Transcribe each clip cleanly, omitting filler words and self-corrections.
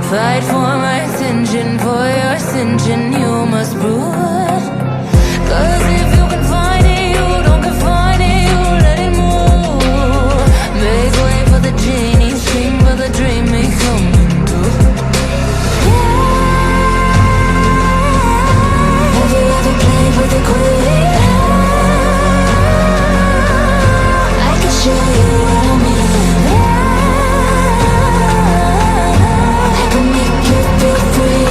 Fight for my attention, for your ascension, you must prove. Cause if you can find it, you don't confine it, you let it move. Make way for the genie, scream for the dream, may come true. Have you ever played with a queen? I can show you what I mean. I can make you feel free.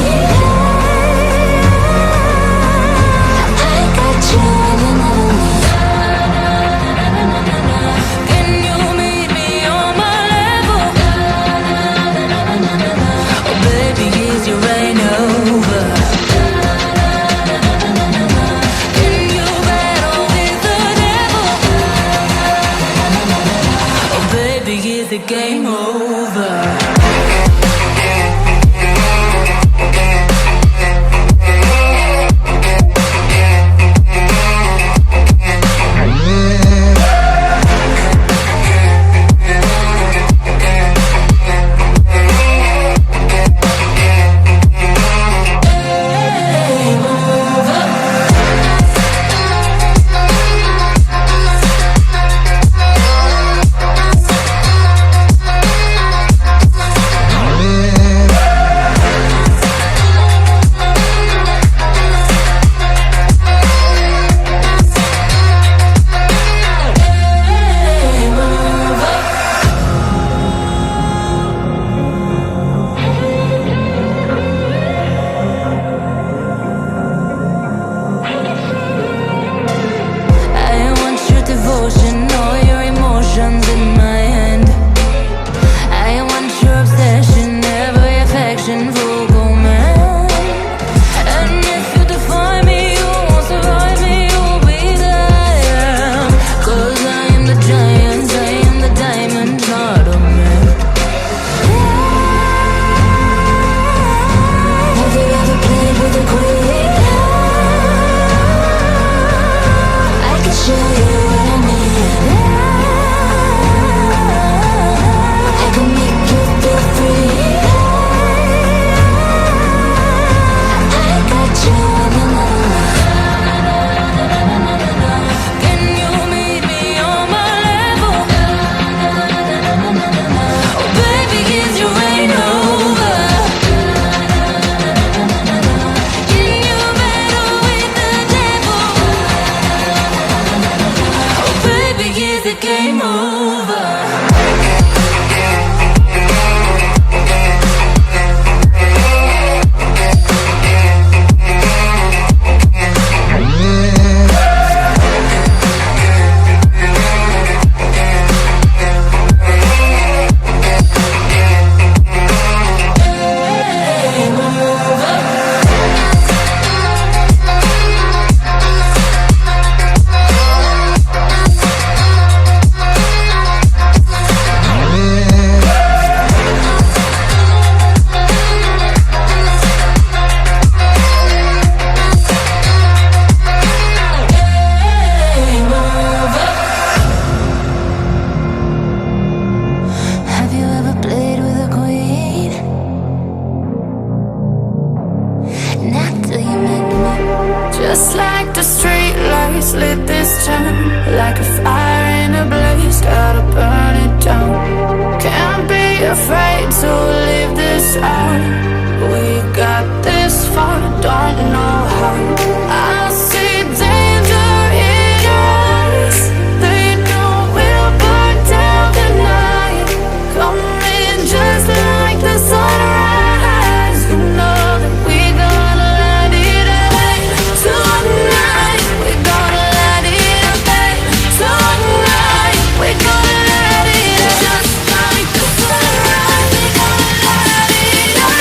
I got you when you never leave. Can you meet me on my level? Oh baby, is your reign over? Can you battle with the devil? Oh baby, is the game over? All your emotions in my hand. I want your obsession, every affection, full man. And if you define me, you won't survive me, you'll be there. Cause I am the giant, I am the diamond, not a man. Have you ever played with a queen? I can show you what I mean. Game over. Just like the street lights lit this town, like a fire in a blaze, gotta burn it down. Can't be afraid to leave this out. We got this far, don't know how. I see danger in your eyes. They know we'll burn down the night. Coming just like the sunrise. You know that we gonna light it up. Tonight, we're gonna light it up. Tonight, we're gonna light it up. Just like the sunrise, we're gonna light it up.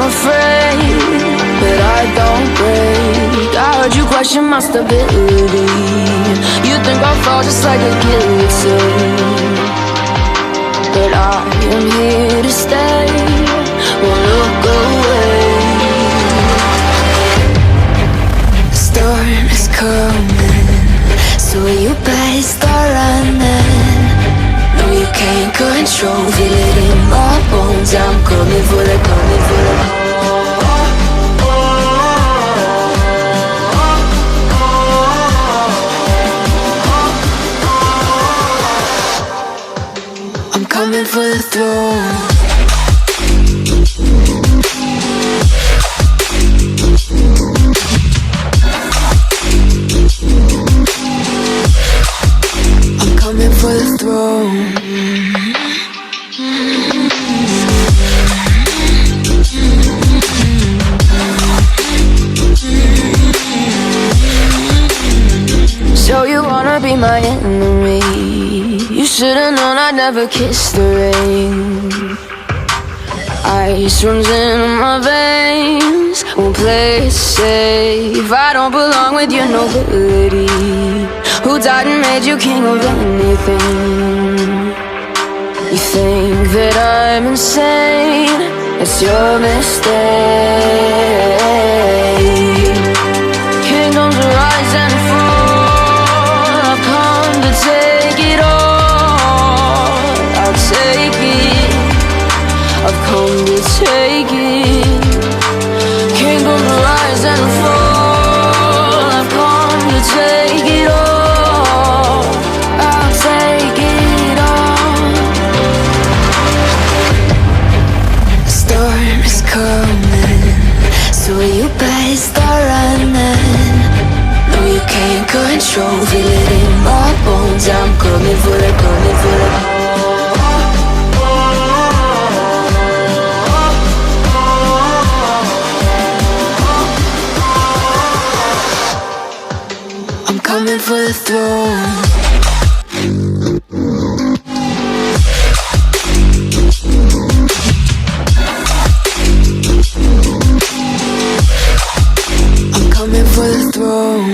afraid, but I don't break. I heard you question my stability. You think I'll fall just like a guillotine, but I am here to stay. Won't look away. The storm is coming, so you better start running. No, you can't control, feel it in my bones. I'm coming for the, coming for the. I'm coming for the throne. Coming for the throne. So you wanna be my enemy? You should've known I'd never kiss the rain. Ice runs in my veins, won't play it safe. I don't belong with your nobility. Who died and made you king of anything? You think that I'm insane? It's your mistake. Kingdoms rise and fall. I've come to take it all. I'll take it. I've come to take it. Kingdoms rise and fall. I've come to take it all. So you better start running. No, you can't control, feel it in my bones. I'm coming for the, coming for the. I'm coming for the throne. Coming for the throne.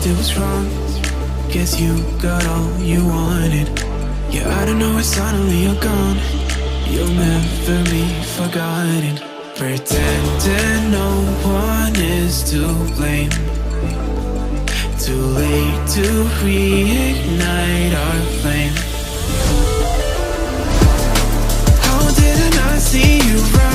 did was wrong. Guess you got all you wanted. Yeah, I don't know why suddenly you're gone. You'll never be forgotten. Pretending no one is to blame. Too late to reignite our flame. How did I not see you right?